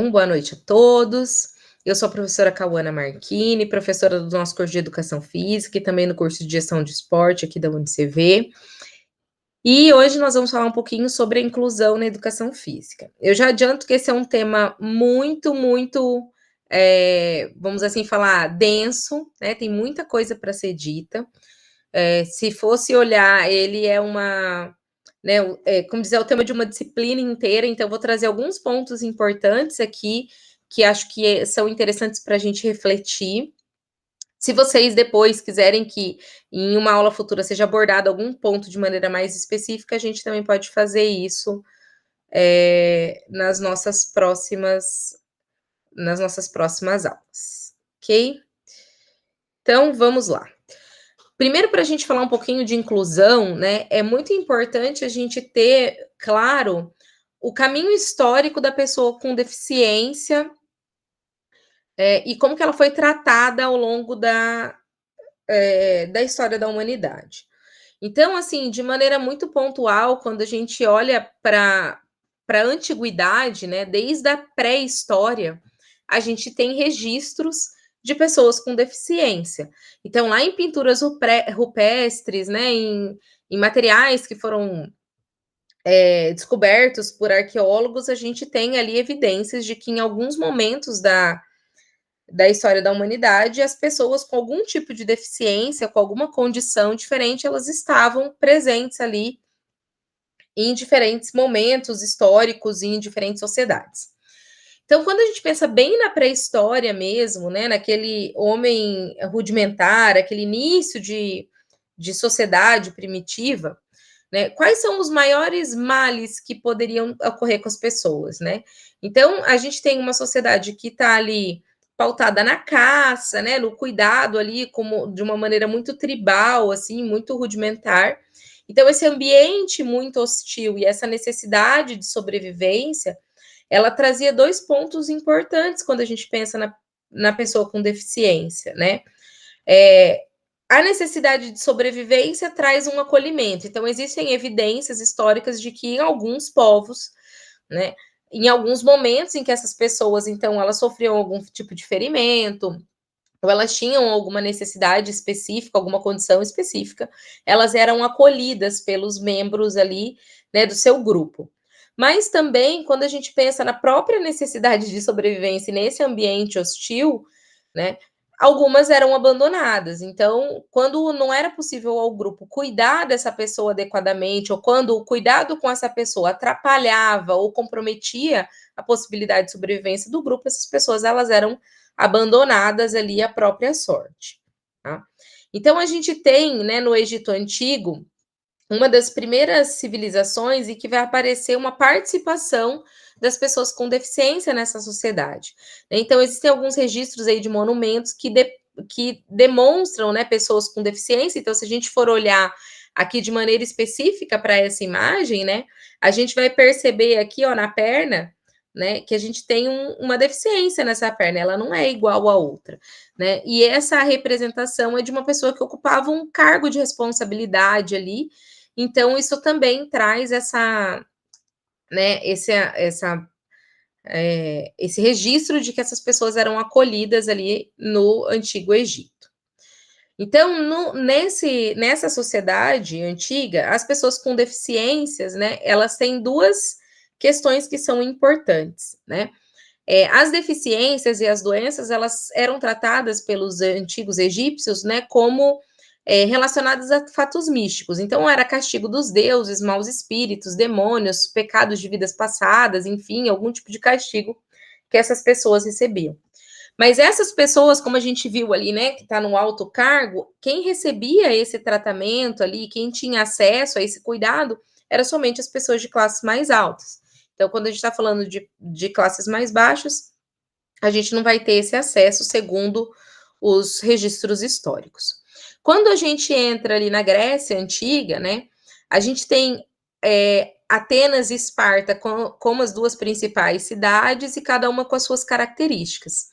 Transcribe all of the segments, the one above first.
Então, boa noite a todos. Eu sou a professora Cauana Marchini, professora do nosso curso de Educação Física e também no curso de Gestão de Esporte aqui da UniCV. E hoje nós vamos falar um pouquinho sobre a inclusão na educação física. Eu já adianto que esse é um tema muito, vamos assim falar, denso, né? Tem muita coisa para ser dita. Se fosse olhar, ele é uma, né, como dizer, é o tema de uma disciplina inteira, então eu vou trazer alguns pontos importantes aqui, que acho que são interessantes para a gente refletir. Se vocês depois quiserem que em uma aula futura seja abordado algum ponto de maneira mais específica, a gente também pode fazer isso nas nossas próximas aulas, ok? Então, vamos lá. Primeiro, para a gente falar um pouquinho de inclusão, né, é muito importante a gente ter claro o caminho histórico da pessoa com deficiência e como que ela foi tratada ao longo da história da humanidade. Então, assim, de maneira muito pontual, quando a gente olha para a antiguidade, né, desde a pré-história, a gente tem registros de pessoas com deficiência. Então, lá em pinturas rupestres, né, em materiais que foram descobertos por arqueólogos, a gente tem ali evidências de que em alguns momentos da história da humanidade, as pessoas com algum tipo de deficiência, com alguma condição diferente, elas estavam presentes ali em diferentes momentos históricos e em diferentes sociedades. Então, quando a gente pensa bem na pré-história mesmo, né, naquele homem rudimentar, aquele início de sociedade primitiva, né, quais são os maiores males que poderiam ocorrer com as pessoas, né? Então, a gente tem uma sociedade que está ali pautada na caça, né, no cuidado ali, como de uma maneira muito tribal, assim, muito rudimentar. Então, esse ambiente muito hostil e essa necessidade de sobrevivência, ela trazia dois pontos importantes quando a gente pensa na pessoa com deficiência, né? A necessidade de sobrevivência traz um acolhimento. Então, existem evidências históricas de que em alguns povos, né, em alguns momentos em que essas pessoas, então, elas sofriam algum tipo de ferimento, ou elas tinham alguma necessidade específica, alguma condição específica, elas eram acolhidas pelos membros ali, né, do seu grupo. Mas também, quando a gente pensa na própria necessidade de sobrevivência nesse ambiente hostil, né, algumas eram abandonadas. Então, quando não era possível ao grupo cuidar dessa pessoa adequadamente, ou quando o cuidado com essa pessoa atrapalhava ou comprometia a possibilidade de sobrevivência do grupo, essas pessoas elas eram abandonadas ali à própria sorte. Tá? Então, a gente tem, né, no Egito Antigo, uma das primeiras civilizações e que vai aparecer uma participação das pessoas com deficiência nessa sociedade. Então, existem alguns registros aí de monumentos que demonstram, né, pessoas com deficiência. Então, se a gente for olhar aqui de maneira específica para essa imagem, né, a gente vai perceber aqui, ó, na perna, né, que a gente tem uma deficiência nessa perna, ela não é igual a outra, né? E essa representação é de uma pessoa que ocupava um cargo de responsabilidade ali. Então, isso também traz né, esse registro de que essas pessoas eram acolhidas ali no Antigo Egito. Então, nessa sociedade antiga, as pessoas com deficiências, né, elas têm duas questões que são importantes, né? As deficiências e as doenças, elas eram tratadas pelos antigos egípcios, né, como relacionadas a fatos místicos. Então, era castigo dos deuses, maus espíritos, demônios, pecados de vidas passadas, enfim, algum tipo de castigo que essas pessoas recebiam. Mas essas pessoas, como a gente viu ali, né, que está no alto cargo, quem recebia esse tratamento ali, quem tinha acesso a esse cuidado, era somente as pessoas de classes mais altas. Então, quando a gente está falando de classes mais baixas, a gente não vai ter esse acesso, segundo os registros históricos. Quando a gente entra ali na Grécia Antiga, né, a gente tem Atenas e Esparta como as duas principais cidades e cada uma com as suas características.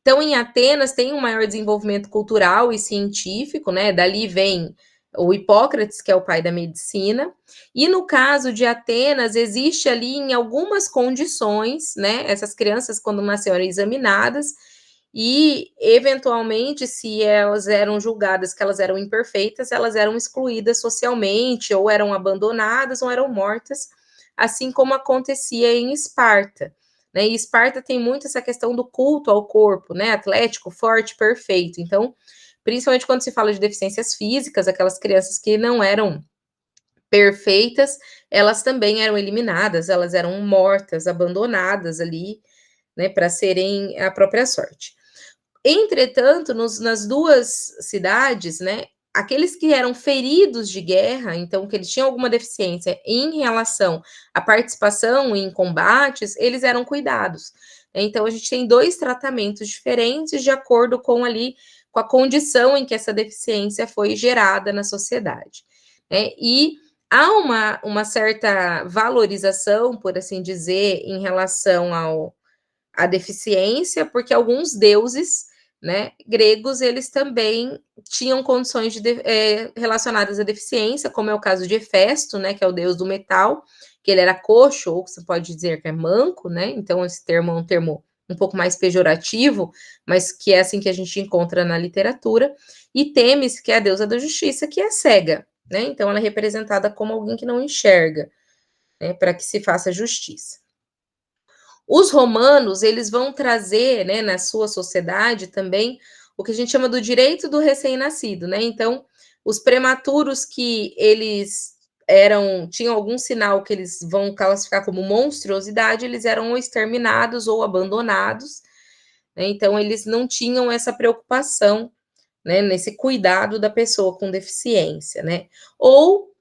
Então, em Atenas tem um maior desenvolvimento cultural e científico, né? Dali vem o Hipócrates, que é o pai da medicina, e no caso de Atenas, existe ali em algumas condições, né? Essas crianças, quando nasceram, eram examinadas, e eventualmente, se elas eram julgadas que elas eram imperfeitas, elas eram excluídas socialmente, ou eram abandonadas, ou eram mortas, assim como acontecia em Esparta. Né? E Esparta tem muito essa questão do culto ao corpo, né? Atlético, forte, perfeito. Então, principalmente quando se fala de deficiências físicas, aquelas crianças que não eram perfeitas, elas também eram eliminadas, elas eram mortas, abandonadas ali, né, para serem a própria sorte. Entretanto, nas duas cidades, né, aqueles que eram feridos de guerra, então que eles tinham alguma deficiência em relação à participação em combates, eles eram cuidados. Então a gente tem dois tratamentos diferentes de acordo com ali com a condição em que essa deficiência foi gerada na sociedade. Né? E há uma certa valorização, por assim dizer, em relação à deficiência, porque alguns deuses, né, gregos, eles também tinham condições relacionadas à deficiência, como é o caso de Hefesto, né, que é o deus do metal, que ele era coxo, ou você pode dizer que é manco, né, então esse termo é um termo um pouco mais pejorativo, mas que é assim que a gente encontra na literatura, e Temis, que é a deusa da justiça, que é cega, né, então ela é representada como alguém que não enxerga, né, para que se faça justiça. Os romanos, eles vão trazer, né, na sua sociedade também, o que a gente chama do direito do recém-nascido, né? Então, os prematuros que eles tinham algum sinal que eles vão classificar como monstruosidade, eles eram ou exterminados ou abandonados, né? Então, eles não tinham essa preocupação, né, nesse cuidado da pessoa com deficiência, né? Ou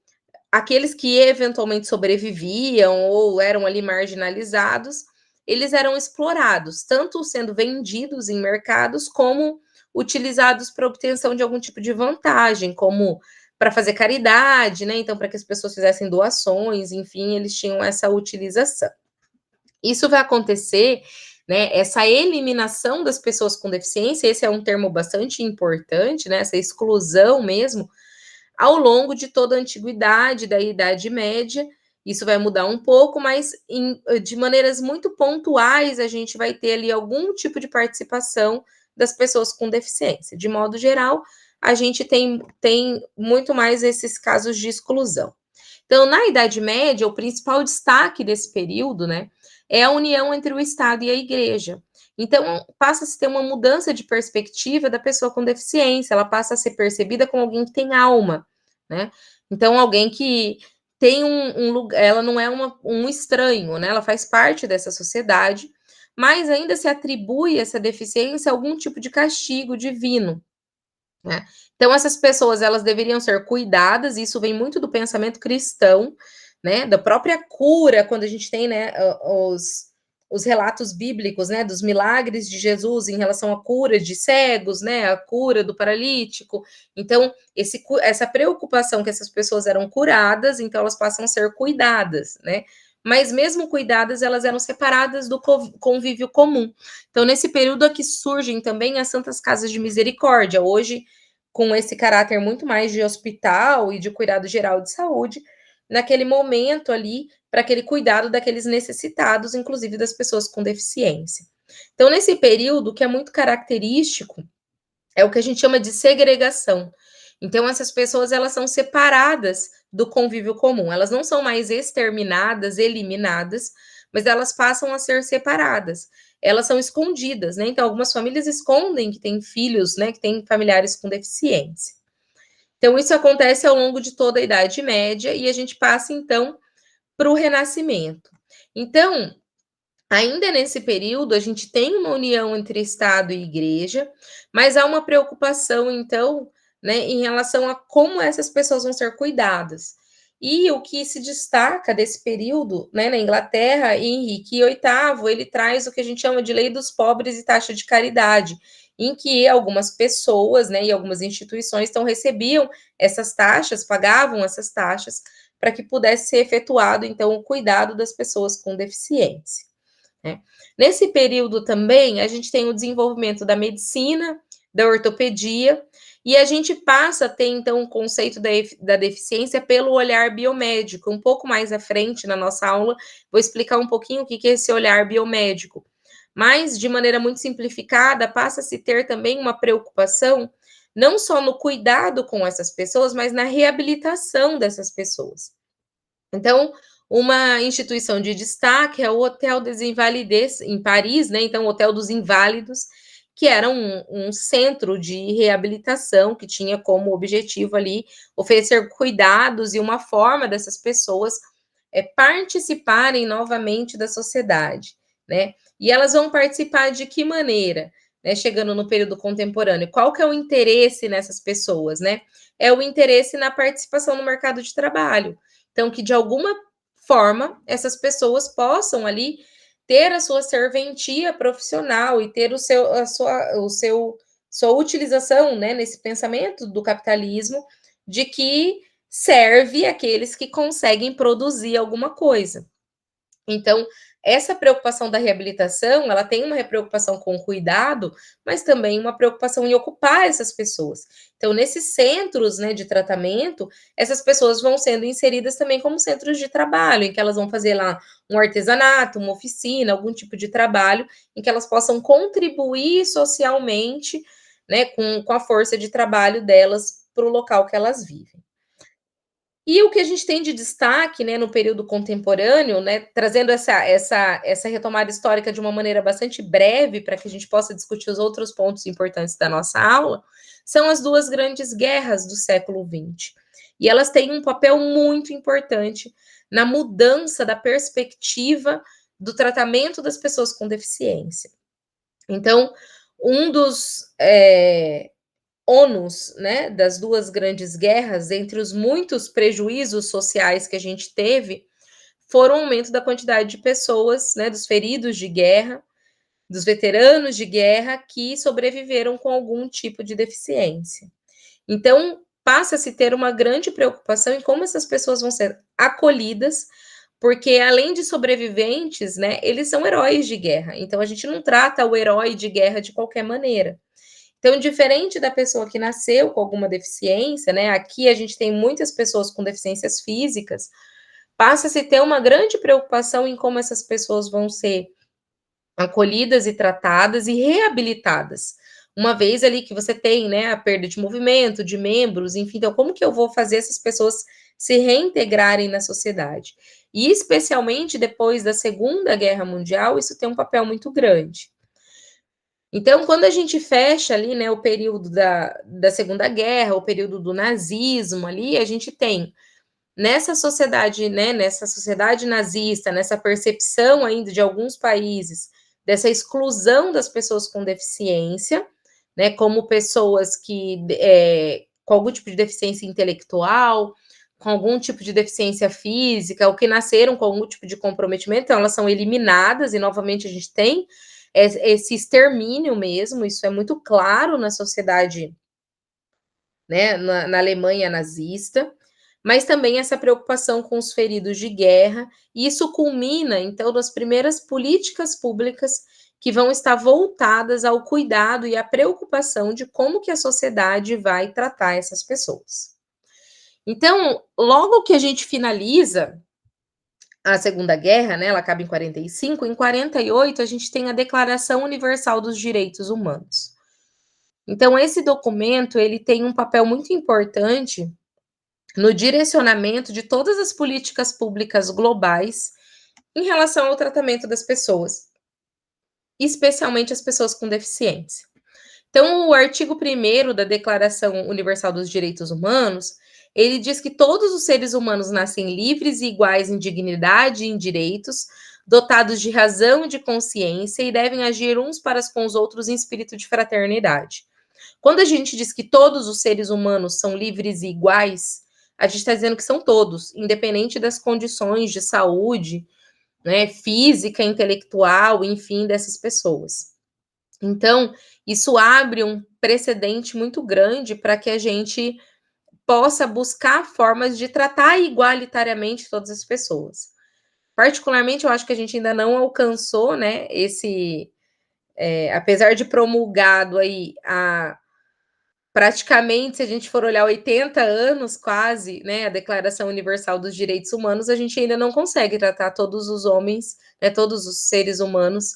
aqueles que eventualmente sobreviviam ou eram ali marginalizados, eles eram explorados, tanto sendo vendidos em mercados, como utilizados para obtenção de algum tipo de vantagem, como para fazer caridade, né? Então, para que as pessoas fizessem doações, enfim, eles tinham essa utilização. Isso vai acontecer, né? Essa eliminação das pessoas com deficiência, esse é um termo bastante importante, né? Essa exclusão mesmo, ao longo de toda a antiguidade, da Idade Média. Isso vai mudar um pouco, mas de maneiras muito pontuais a gente vai ter ali algum tipo de participação das pessoas com deficiência. De modo geral, a gente tem muito mais esses casos de exclusão. Então, na Idade Média, o principal destaque desse período, né, é a união entre o Estado e a Igreja. Então, passa a se ter uma mudança de perspectiva da pessoa com deficiência, ela passa a ser percebida como alguém que tem alma, né? Então, alguém que tem um lugar, ela não é um estranho, né? Ela faz parte dessa sociedade, mas ainda se atribui essa deficiência a algum tipo de castigo divino, né? Então, essas pessoas, elas deveriam ser cuidadas, e isso vem muito do pensamento cristão, né? Da própria cura, quando a gente tem, né, os relatos bíblicos, né, dos milagres de Jesus em relação à cura de cegos, né, a cura do paralítico. Então, essa preocupação que essas pessoas eram curadas, então elas passam a ser cuidadas, né? Mas mesmo cuidadas, elas eram separadas do convívio comum. Então, nesse período aqui surgem também as Santas Casas de Misericórdia, hoje com esse caráter muito mais de hospital e de cuidado geral de saúde, naquele momento ali, para aquele cuidado daqueles necessitados, inclusive das pessoas com deficiência. Então, nesse período, o que é muito característico é o que a gente chama de segregação. Então, essas pessoas, elas são separadas do convívio comum, elas não são mais exterminadas, eliminadas, mas elas passam a ser separadas. Elas são escondidas, né? Então, algumas famílias escondem que têm filhos, né, que têm familiares com deficiência. Então, isso acontece ao longo de toda a Idade Média e a gente passa, então, para o Renascimento. Então, ainda nesse período, a gente tem uma união entre Estado e Igreja, mas há uma preocupação, então, né, em relação a como essas pessoas vão ser cuidadas. E o que se destaca desse período, né, na Inglaterra, Henrique VIII, ele traz o que a gente chama de lei dos pobres e taxa de caridade, em que algumas pessoas, né, e algumas instituições então recebiam essas taxas, pagavam essas taxas, para que pudesse ser efetuado, então, o cuidado das pessoas com deficiência. Né? Nesse período também, a gente tem o desenvolvimento da medicina, da ortopedia, e a gente passa a ter, então, o conceito da deficiência pelo olhar biomédico. Um pouco mais à frente, na nossa aula, vou explicar um pouquinho o que é esse olhar biomédico. Mas, de maneira muito simplificada, passa a se ter também uma preocupação, não só no cuidado com essas pessoas, mas na reabilitação dessas pessoas. Então, uma instituição de destaque é o Hotel des Invalides, em Paris, né? Então, o Hotel dos Inválidos, que era um centro de reabilitação que tinha como objetivo ali oferecer cuidados e uma forma dessas pessoas participarem novamente da sociedade, né? E elas vão participar de que maneira? Né, chegando no período contemporâneo, qual que é o interesse nessas pessoas, né? É o interesse na participação no mercado de trabalho. Então, que de alguma forma essas pessoas possam ali ter a sua serventia profissional e ter sua utilização, né, nesse pensamento do capitalismo de que serve aqueles que conseguem produzir alguma coisa. Então, essa preocupação da reabilitação, ela tem uma preocupação com o cuidado, mas também uma preocupação em ocupar essas pessoas. Então, nesses centros, né, de tratamento, essas pessoas vão sendo inseridas também como centros de trabalho, em que elas vão fazer lá um artesanato, uma oficina, algum tipo de trabalho, em que elas possam contribuir socialmente, né, com a força de trabalho delas para o local que elas vivem. E o que a gente tem de destaque, né, no período contemporâneo, né, trazendo essa retomada histórica de uma maneira bastante breve, para que a gente possa discutir os outros pontos importantes da nossa aula, são as duas grandes guerras do século XX. E elas têm um papel muito importante na mudança da perspectiva do tratamento das pessoas com deficiência. Então, um dos ônus, né, das duas grandes guerras, entre os muitos prejuízos sociais que a gente teve, foram o aumento da quantidade de pessoas, né, dos feridos de guerra, dos veteranos de guerra que sobreviveram com algum tipo de deficiência. Então, passa a se ter uma grande preocupação em como essas pessoas vão ser acolhidas, porque além de sobreviventes, né, eles são heróis de guerra. Então, a gente não trata o herói de guerra de qualquer maneira. Então, diferente da pessoa que nasceu com alguma deficiência, né? Aqui a gente tem muitas pessoas com deficiências físicas, passa-se a ter uma grande preocupação em como essas pessoas vão ser acolhidas e tratadas e reabilitadas. Uma vez ali que você tem, né, a perda de movimento, de membros, enfim, então como que eu vou fazer essas pessoas se reintegrarem na sociedade? E especialmente depois da Segunda Guerra Mundial, isso tem um papel muito grande. Então, quando a gente fecha ali, né, o período da Segunda Guerra, o período do nazismo ali, a gente tem nessa sociedade, né, nessa sociedade nazista, nessa percepção ainda de alguns países dessa exclusão das pessoas com deficiência, né, como pessoas que com algum tipo de deficiência intelectual, com algum tipo de deficiência física, ou que nasceram com algum tipo de comprometimento, então elas são eliminadas, e novamente a gente tem esse extermínio mesmo, isso é muito claro na sociedade, né, na Alemanha nazista, mas também essa preocupação com os feridos de guerra, e isso culmina, então, nas primeiras políticas públicas que vão estar voltadas ao cuidado e à preocupação de como que a sociedade vai tratar essas pessoas. Então, logo que a gente finaliza a Segunda Guerra, né, ela acaba em 45, em 48 a gente tem a Declaração Universal dos Direitos Humanos. Então, esse documento, ele tem um papel muito importante no direcionamento de todas as políticas públicas globais em relação ao tratamento das pessoas, especialmente as pessoas com deficiência. Então, o artigo 1º da Declaração Universal dos Direitos Humanos, ele diz que todos os seres humanos nascem livres e iguais em dignidade e em direitos, dotados de razão e de consciência e devem agir uns para com os outros em espírito de fraternidade. Quando a gente diz que todos os seres humanos são livres e iguais, a gente está dizendo que são todos, independente das condições de saúde, né, física, intelectual, enfim, dessas pessoas. Então, isso abre um precedente muito grande para que a gente possa buscar formas de tratar igualitariamente todas as pessoas. Particularmente, eu acho que a gente ainda não alcançou, né, apesar de promulgado aí praticamente, se a gente for olhar 80 anos quase, né, a Declaração Universal dos Direitos Humanos, a gente ainda não consegue tratar todos os homens, né, todos os seres humanos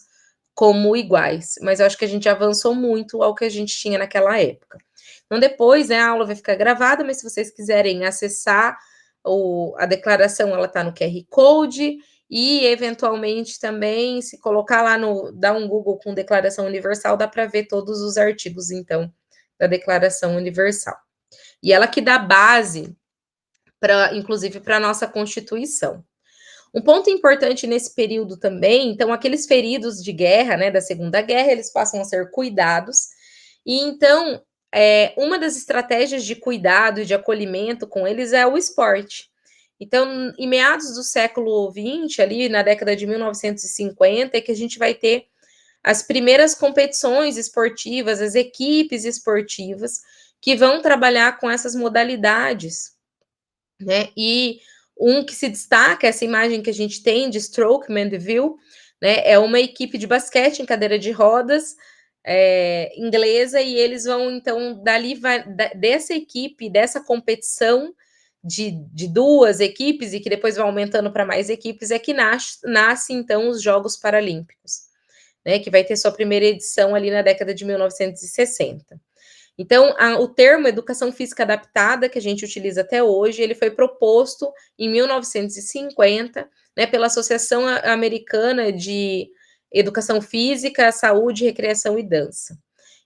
como iguais, mas eu acho que a gente avançou muito ao que a gente tinha naquela época. Então depois, né, a aula vai ficar gravada, mas se vocês quiserem acessar a declaração, ela está no QR Code, e eventualmente também, se colocar lá dá um Google com Declaração Universal, dá para ver todos os artigos, então, da Declaração Universal. E ela que dá base, inclusive, para a nossa Constituição. Um ponto importante nesse período também, então, aqueles feridos de guerra, né, da Segunda Guerra, eles passam a ser cuidados, e então, uma das estratégias de cuidado e de acolhimento com eles é o esporte. Então, em meados do século XX, ali na década de 1950, é que a gente vai ter as primeiras competições esportivas, as equipes esportivas, que vão trabalhar com essas modalidades, né? E um que se destaca, essa imagem que a gente tem de Stroke Mandeville, né? É uma equipe de basquete em cadeira de rodas, inglesa, e eles vão, então, dessa equipe, dessa competição de duas equipes, e que depois vai aumentando para mais equipes, é que nasce, então, os Jogos Paralímpicos, né? Que vai ter sua primeira edição ali na década de 1960. Então, o termo educação física adaptada, que a gente utiliza até hoje, ele foi proposto em 1950, né, pela Associação Americana de Educação Física, Saúde, Recreação e Dança.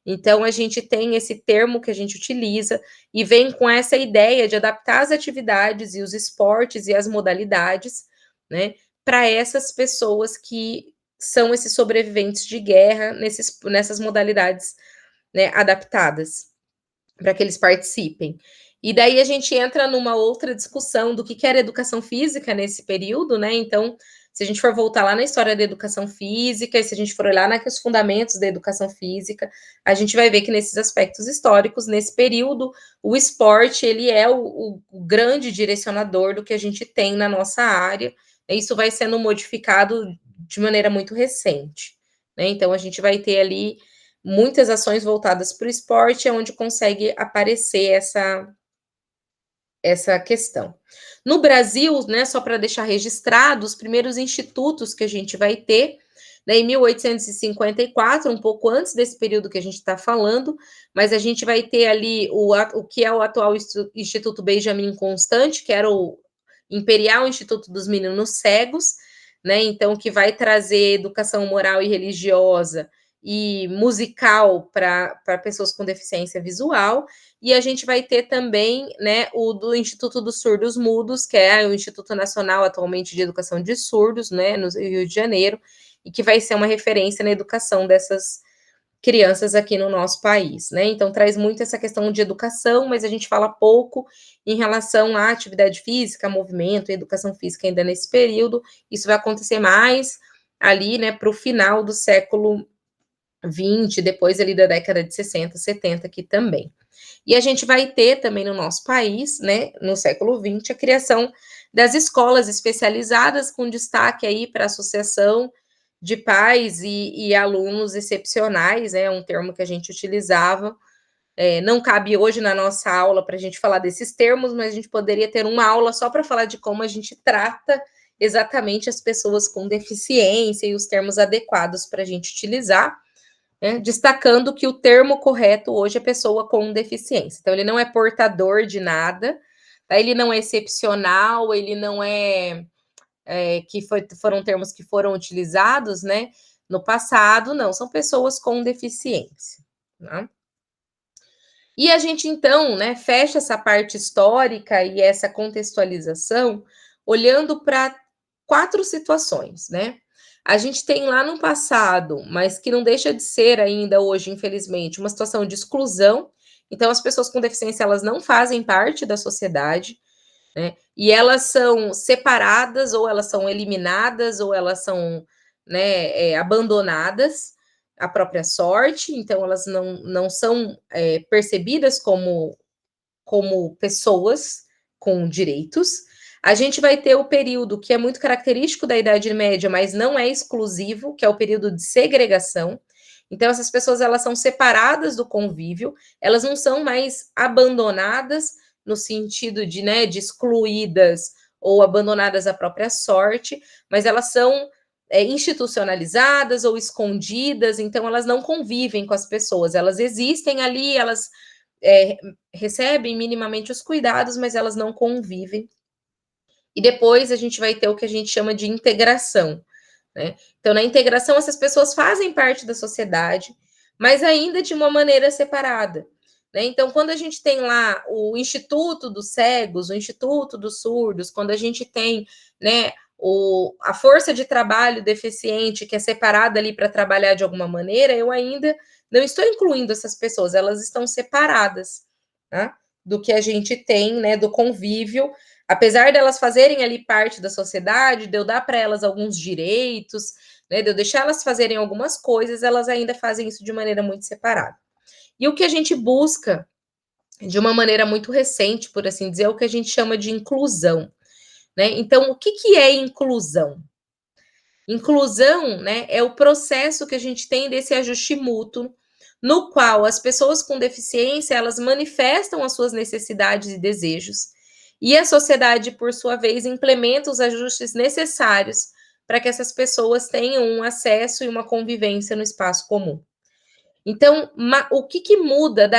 Então, a gente tem esse termo que a gente utiliza e vem com essa ideia de adaptar as atividades e os esportes e as modalidades, né, para essas pessoas que são esses sobreviventes de guerra nessas modalidades, né, adaptadas, para que eles participem. E daí a gente entra numa outra discussão do que era educação física nesse período, né? Então, se a gente for voltar lá na história da educação física, e se a gente for olhar nos fundamentos da educação física, a gente vai ver que nesses aspectos históricos, nesse período, o esporte, ele é o grande direcionador do que a gente tem na nossa área, e isso vai sendo modificado de maneira muito recente, né? Então, a gente vai ter ali muitas ações voltadas para o esporte, é onde consegue aparecer essa questão. No Brasil, né, só para deixar registrado, os primeiros institutos que a gente vai ter, né, em 1854, um pouco antes desse período que a gente está falando, mas a gente vai ter ali o que é o atual Instituto Benjamin Constant, que era o Imperial Instituto dos Meninos Cegos, né, então que vai trazer educação moral e religiosa e musical para pessoas com deficiência visual, e a gente vai ter também, né, o do Instituto dos Surdos Mudos, que é o Instituto Nacional atualmente de Educação de Surdos, né, no Rio de Janeiro, e que vai ser uma referência na educação dessas crianças aqui no nosso país, né? Então traz muito essa questão de educação, mas a gente fala pouco em relação à atividade física, movimento, educação física ainda nesse período. Isso vai acontecer mais ali, né, para o final do século 20, depois ali da década de 60, 70 aqui também. E a gente vai ter também no nosso país, né, no século 20, a criação das escolas especializadas, com destaque aí para a Associação de Pais e Alunos Excepcionais, é um termo que a gente utilizava. Não cabe hoje na nossa aula para a gente falar desses termos, mas a gente poderia ter uma aula só para falar de como a gente trata exatamente as pessoas com deficiência e os termos adequados para a gente utilizar, né? Destacando que o termo correto hoje é pessoa com deficiência. Então, ele não é portador de nada, tá? Ele não é excepcional, ele não foram termos que foram utilizados, né, no passado, não, são pessoas com deficiência, né? E a gente, então, né, fecha essa parte histórica e essa contextualização olhando para 4 situações, né? A gente tem lá no passado, mas que não deixa de ser ainda hoje, infelizmente, uma situação de exclusão. Então, as pessoas com deficiência, elas não fazem parte da sociedade, né? E elas são separadas, ou elas são eliminadas, ou elas são, né, abandonadas à própria sorte, então elas não são percebidas como pessoas com direitos. A gente vai ter o período que é muito característico da Idade Média, mas não é exclusivo, que é o período de segregação. Então, essas pessoas, elas são separadas do convívio, elas não são mais abandonadas no sentido de, né, de excluídas ou abandonadas à própria sorte, mas elas são institucionalizadas ou escondidas, então elas não convivem com as pessoas, elas existem ali, elas recebem minimamente os cuidados, mas elas não convivem. E depois a gente vai ter o que a gente chama de integração, né? Então, na integração, essas pessoas fazem parte da sociedade, mas ainda de uma maneira separada, né? Então, quando a gente tem lá o Instituto dos Cegos, o Instituto dos Surdos, quando a gente tem, né, a força de trabalho deficiente que é separada ali para trabalhar de alguma maneira, eu ainda não estou incluindo essas pessoas, elas estão separadas, tá? Do que a gente tem, né, do convívio, apesar delas fazerem ali parte da sociedade, de eu dar para elas alguns direitos, né, de eu deixar elas fazerem algumas coisas, elas ainda fazem isso de maneira muito separada. E o que a gente busca, de uma maneira muito recente, por assim dizer, é o que a gente chama de inclusão, né? Então, o que é inclusão? Inclusão, né, é o processo que a gente tem desse ajuste mútuo, no qual as pessoas com deficiência, elas manifestam as suas necessidades e desejos, e a sociedade, por sua vez, implementa os ajustes necessários para que essas pessoas tenham um acesso e uma convivência no espaço comum. Então, o que muda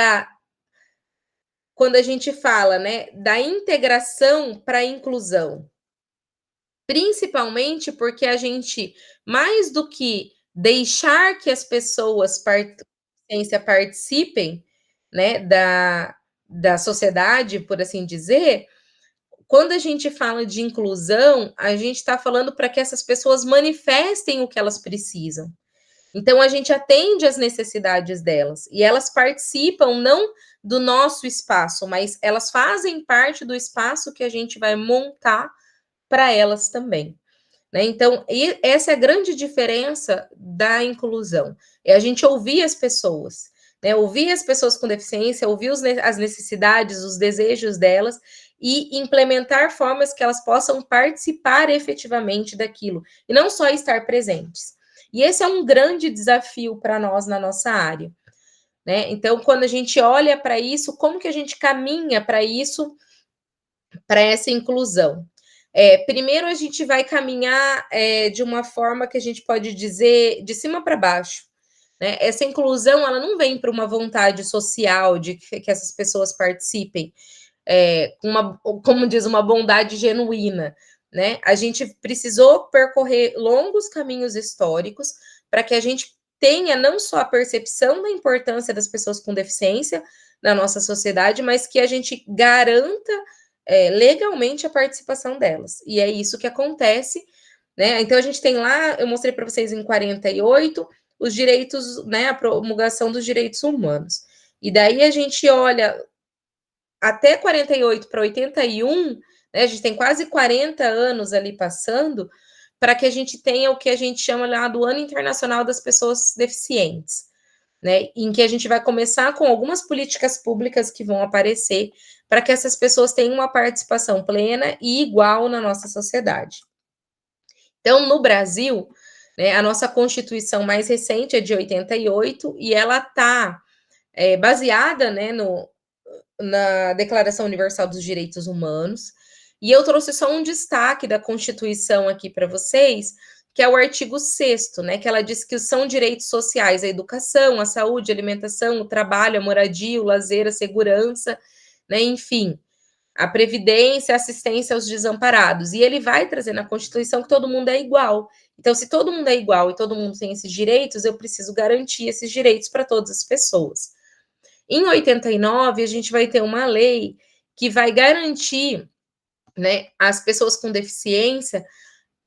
quando a gente fala, né, da integração para a inclusão? Principalmente porque a gente, mais do que deixar que as pessoas participem, né, da sociedade, por assim dizer, quando a gente fala de inclusão, a gente está falando para que essas pessoas manifestem o que elas precisam. Então, a gente atende às necessidades delas e elas participam não do nosso espaço, mas elas fazem parte do espaço que a gente vai montar para elas também. Né? Então, essa é a grande diferença da inclusão. É a gente ouvir as pessoas, né? Ouvir as pessoas com deficiência, ouvir as necessidades, os desejos delas e implementar formas que elas possam participar efetivamente daquilo, e não só estar presentes. E esse é um grande desafio para nós na nossa área. Né? Então, quando a gente olha para isso, como que a gente caminha para isso, para essa inclusão? Primeiro, a gente vai caminhar de uma forma que a gente pode dizer de cima para baixo. Né? Essa inclusão, ela não vem para uma vontade social de que essas pessoas participem, como diz, uma bondade genuína. Né? A gente precisou percorrer longos caminhos históricos para que a gente tenha não só a percepção da importância das pessoas com deficiência na nossa sociedade, mas que a gente garanta legalmente a participação delas. E é isso que acontece, né? Então a gente tem lá, eu mostrei para vocês em 48, os direitos, né? A promulgação dos direitos humanos. E daí a gente olha até 48 para 81, né? A gente tem quase 40 anos ali passando para que a gente tenha o que a gente chama lá do Ano Internacional das Pessoas Deficientes. Né, em que a gente vai começar com algumas políticas públicas que vão aparecer para que essas pessoas tenham uma participação plena e igual na nossa sociedade. Então, no Brasil, né, a nossa Constituição mais recente é de 88 e ela está baseada, né, na Declaração Universal dos Direitos Humanos. E eu trouxe só um destaque da Constituição aqui para vocês, que é o artigo 6º, né, que ela diz que são direitos sociais a educação, a saúde, a alimentação, o trabalho, a moradia, o lazer, a segurança, né, enfim, a previdência, a assistência aos desamparados. E ele vai trazer na Constituição que todo mundo é igual. Então, se todo mundo é igual e todo mundo tem esses direitos, eu preciso garantir esses direitos para todas as pessoas. Em 89, a gente vai ter uma lei que vai garantir, né, às pessoas com deficiência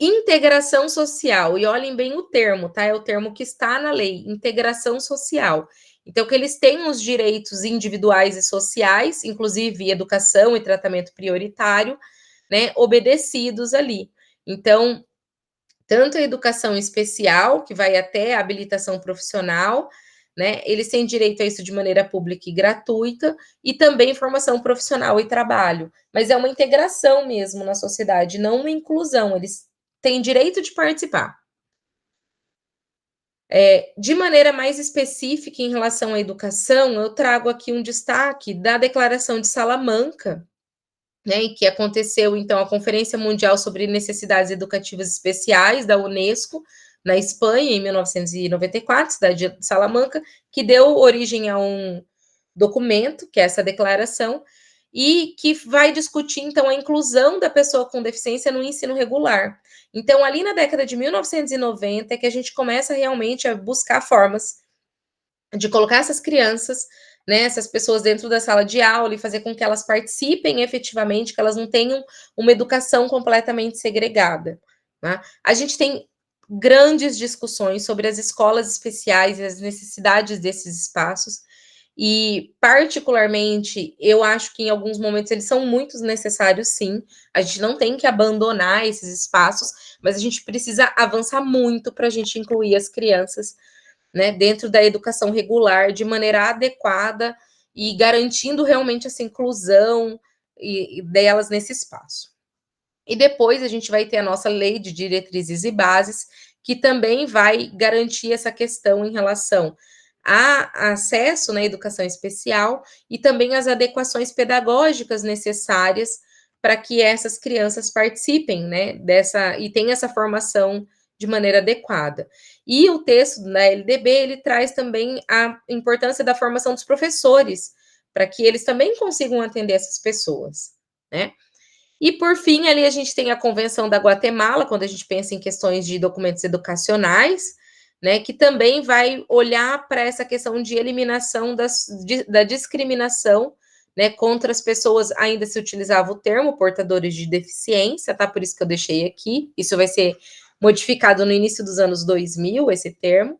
integração social, e olhem bem o termo, tá? É o termo que está na lei, integração social. Então, que eles tenham os direitos individuais e sociais, inclusive educação e tratamento prioritário, né, obedecidos ali. Então, tanto a educação especial, que vai até a habilitação profissional, né, eles têm direito a isso de maneira pública e gratuita, e também formação profissional e trabalho. Mas é uma integração mesmo na sociedade, não uma inclusão, eles têm direito de participar. De maneira mais específica em relação à educação, eu trago aqui um destaque da Declaração de Salamanca, né, que aconteceu então a Conferência Mundial sobre Necessidades Educativas Especiais da Unesco, na Espanha, em 1994, cidade de Salamanca, que deu origem a um documento, que é essa declaração, e que vai discutir então a inclusão da pessoa com deficiência no ensino regular. Então, ali na década de 1990 é que a gente começa realmente a buscar formas de colocar essas crianças, né, essas pessoas dentro da sala de aula e fazer com que elas participem efetivamente, que elas não tenham uma educação completamente segregada. Né? A gente tem grandes discussões sobre as escolas especiais e as necessidades desses espaços, e particularmente eu acho que em alguns momentos eles são muito necessários, sim. A gente não tem que abandonar esses espaços, mas a gente precisa avançar muito para a gente incluir as crianças, né, dentro da educação regular de maneira adequada e garantindo realmente essa inclusão e delas nesse espaço. E depois a gente vai ter a nossa lei de diretrizes e bases, que também vai garantir essa questão em relação a acesso na educação especial e também as adequações pedagógicas necessárias para que essas crianças participem, né, dessa e tenham essa formação de maneira adequada. E o texto da LDB, ele traz também a importância da formação dos professores, para que eles também consigam atender essas pessoas, né? E por fim, ali a gente tem a Convenção da Guatemala, quando a gente pensa em questões de documentos educacionais, né, que também vai olhar para essa questão de eliminação da discriminação, né, contra as pessoas, ainda se utilizava o termo portadores de deficiência, tá? Por isso que eu deixei aqui. Isso vai ser modificado no início dos anos 2000, esse termo.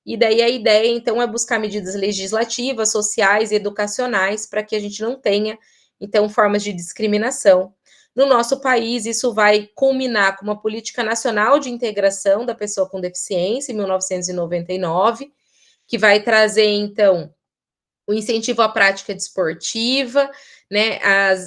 E daí a ideia, então, é buscar medidas legislativas, sociais e educacionais para que a gente não tenha, então, formas de discriminação. No nosso país, isso vai culminar com uma política nacional de integração da pessoa com deficiência, em 1999, que vai trazer, então, o incentivo à prática desportiva, né,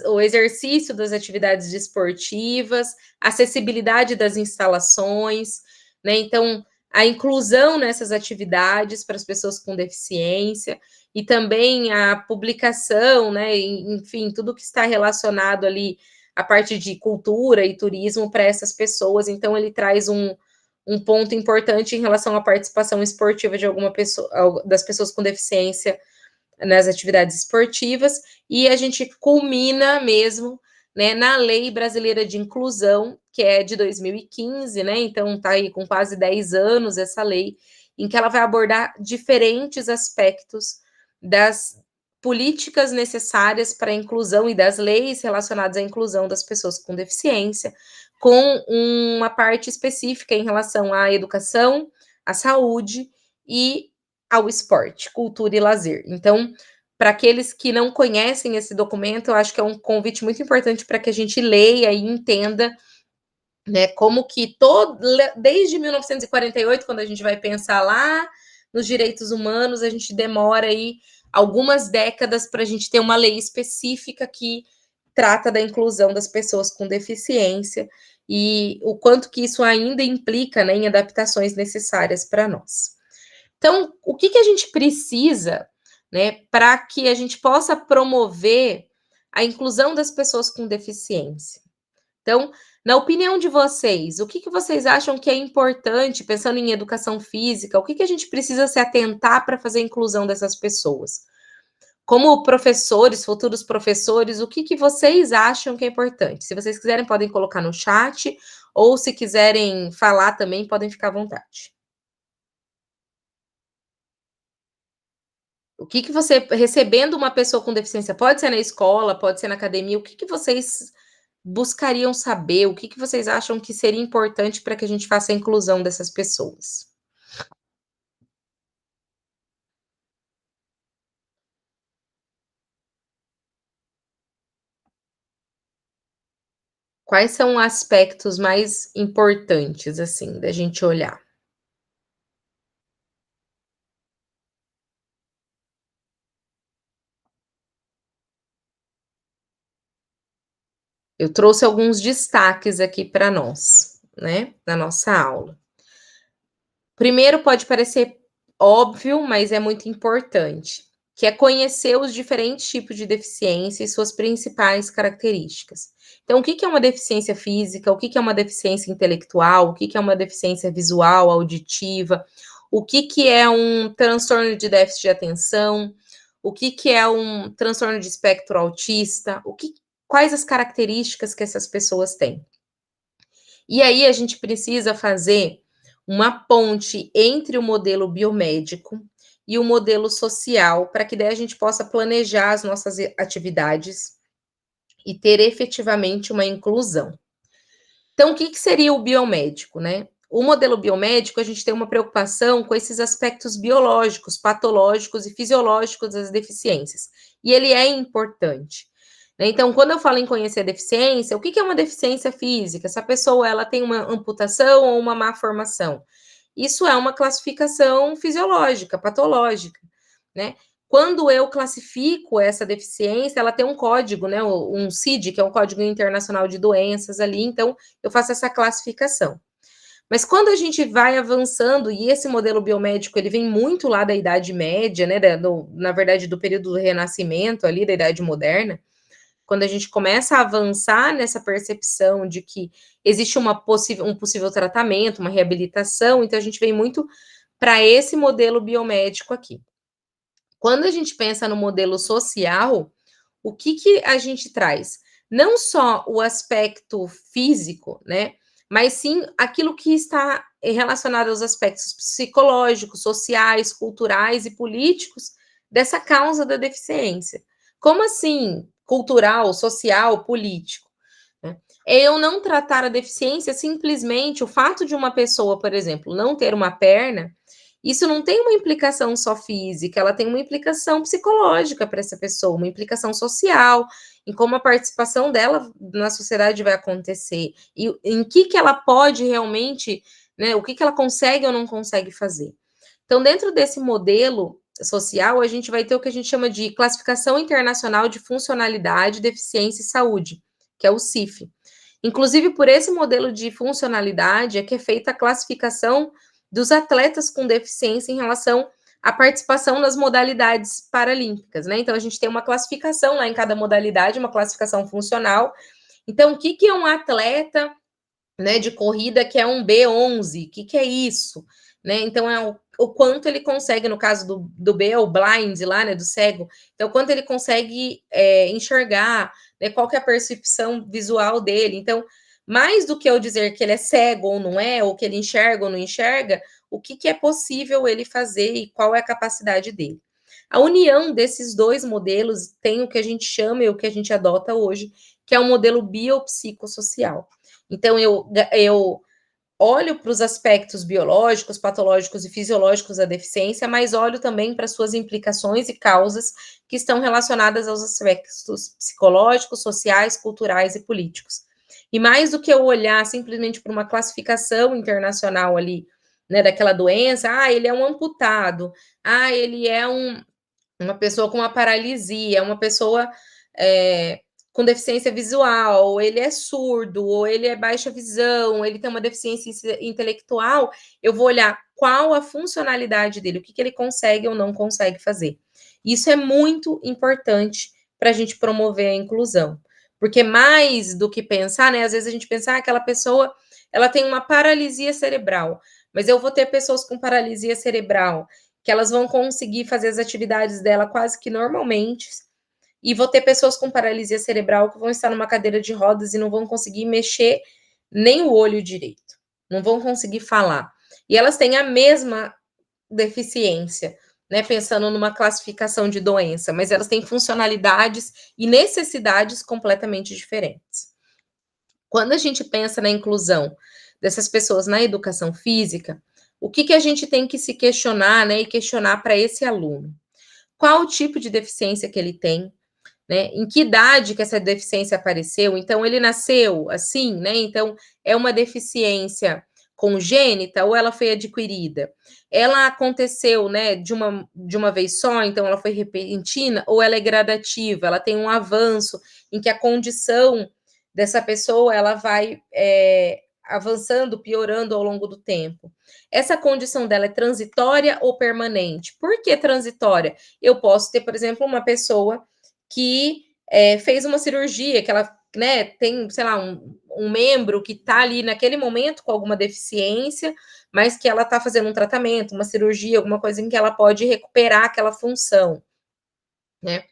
o exercício das atividades desportivas, acessibilidade das instalações, né, então, a inclusão nessas atividades para as pessoas com deficiência, e também a publicação, né, enfim, tudo que está relacionado ali à parte de cultura e turismo para essas pessoas. Então, ele traz um ponto importante em relação à participação esportiva de alguma pessoa, das pessoas com deficiência nas atividades esportivas, e a gente culmina mesmo, né, na Lei Brasileira de Inclusão, que é de 2015, né? Então está aí com quase 10 anos essa lei, em que ela vai abordar diferentes aspectos das políticas necessárias para a inclusão e das leis relacionadas à inclusão das pessoas com deficiência, com uma parte específica em relação à educação, à saúde e ao esporte, cultura e lazer. Então, para aqueles que não conhecem esse documento, eu acho que é um convite muito importante para que a gente leia e entenda, né, como que desde 1948, quando a gente vai pensar lá nos direitos humanos, a gente demora aí algumas décadas para a gente ter uma lei específica que trata da inclusão das pessoas com deficiência e o quanto que isso ainda implica, né, em adaptações necessárias para nós. Então, o que a gente precisa, né, para que a gente possa promover a inclusão das pessoas com deficiência? Então, na opinião de vocês, o que vocês acham que é importante, pensando em educação física, o que a gente precisa se atentar para fazer a inclusão dessas pessoas? Como professores, futuros professores, o que vocês acham que é importante? Se vocês quiserem, podem colocar no chat, ou se quiserem falar também, podem ficar à vontade. O que você, recebendo uma pessoa com deficiência, pode ser na escola, pode ser na academia, o que vocês buscariam saber? O que vocês acham que seria importante para que a gente faça a inclusão dessas pessoas? Quais são aspectos mais importantes, assim, da gente olhar? Eu trouxe alguns destaques aqui para nós, né, na nossa aula. Primeiro pode parecer óbvio, mas é muito importante, que é conhecer os diferentes tipos de deficiência e suas principais características. Então, o que que é uma deficiência física? O que que é uma deficiência intelectual? O que que é uma deficiência visual, auditiva? O que que é um transtorno de déficit de atenção? O que que é um transtorno de espectro autista? Quais as características que essas pessoas têm? E aí a gente precisa fazer uma ponte entre o modelo biomédico e o modelo social, para que daí a gente possa planejar as nossas atividades e ter efetivamente uma inclusão. Então, o que que seria o biomédico, né? O modelo biomédico, a gente tem uma preocupação com esses aspectos biológicos, patológicos e fisiológicos das deficiências. E ele é importante, né? Então, quando eu falo em conhecer a deficiência, o que que é uma deficiência física? Essa pessoa, ela tem uma amputação ou uma má formação? Isso é uma classificação fisiológica, patológica, né? Quando eu classifico essa deficiência, ela tem um código, né? Um CID, que é um Código Internacional de Doenças ali, então eu faço essa classificação. Mas quando a gente vai avançando, e esse modelo biomédico, ele vem muito lá da Idade Média, né? Na verdade, do período do Renascimento ali, da Idade Moderna, quando a gente começa a avançar nessa percepção de que existe um possível tratamento, uma reabilitação, então a gente vem muito para esse modelo biomédico aqui. Quando a gente pensa no modelo social, o que que a gente traz? Não só o aspecto físico, né? Mas sim aquilo que está relacionado aos aspectos psicológicos, sociais, culturais e políticos dessa causa da deficiência. Como assim? Cultural, social, político, né? É eu não tratar a deficiência simplesmente o fato de uma pessoa, por exemplo, não ter uma perna, isso não tem uma implicação só física, ela tem uma implicação psicológica para essa pessoa, uma implicação social, em como a participação dela na sociedade vai acontecer, e em que ela pode realmente, né, o que ela consegue ou não consegue fazer. Então, dentro desse modelo social, a gente vai ter o que a gente chama de Classificação Internacional de Funcionalidade, Deficiência e Saúde, que é o CIF. Inclusive, por esse modelo de funcionalidade é que é feita a classificação dos atletas com deficiência em relação à participação nas modalidades paralímpicas, né? Então, a gente tem uma classificação lá em cada modalidade, uma classificação funcional. Então, o que que é um atleta, né, de corrida que é um B11? O que que é isso? Né? Então, é o quanto ele consegue, no caso do B, é o blind lá, né, do cego. Então, quanto ele consegue enxergar, né, qual que é a percepção visual dele. Então, mais do que eu dizer que ele é cego ou não é, ou que ele enxerga ou não enxerga, o que que é possível ele fazer e qual é a capacidade dele. A união desses dois modelos tem o que a gente chama e o que a gente adota hoje, que é o modelo biopsicossocial. Então, eu olho para os aspectos biológicos, patológicos e fisiológicos da deficiência, mas olho também para suas implicações e causas que estão relacionadas aos aspectos psicológicos, sociais, culturais e políticos. E mais do que eu olhar simplesmente para uma classificação internacional ali, né, daquela doença, ele é um amputado, ele é uma pessoa com uma paralisia, uma pessoa com deficiência visual, ou ele é surdo, ou ele é baixa visão, ou ele tem uma deficiência intelectual, eu vou olhar qual a funcionalidade dele, o que ele consegue ou não consegue fazer. Isso é muito importante para a gente promover a inclusão. Porque mais do que pensar, né? Às vezes a gente pensa, aquela pessoa, ela tem uma paralisia cerebral, mas eu vou ter pessoas com paralisia cerebral que elas vão conseguir fazer as atividades dela quase que normalmente, e vou ter pessoas com paralisia cerebral que vão estar numa cadeira de rodas e não vão conseguir mexer nem o olho direito, não vão conseguir falar. E elas têm a mesma deficiência, né? Pensando numa classificação de doença, mas elas têm funcionalidades e necessidades completamente diferentes. Quando a gente pensa na inclusão dessas pessoas na educação física, o que a gente tem que se questionar, né? E questionar para esse aluno? Qual o tipo de deficiência que ele tem? Né? Em que idade que essa deficiência apareceu? Então, ele nasceu assim, né? Então, é uma deficiência congênita ou ela foi adquirida? Ela aconteceu, né, de uma vez só, então ela foi repentina, ou ela é gradativa, ela tem um avanço em que a condição dessa pessoa ela vai avançando, piorando ao longo do tempo. Essa condição dela é transitória ou permanente? Por que transitória? Eu posso ter, por exemplo, uma pessoa que fez uma cirurgia, que ela, né, tem, sei lá, um membro que está ali naquele momento com alguma deficiência, mas que ela está fazendo um tratamento, uma cirurgia, alguma coisa em que ela pode recuperar aquela função, né?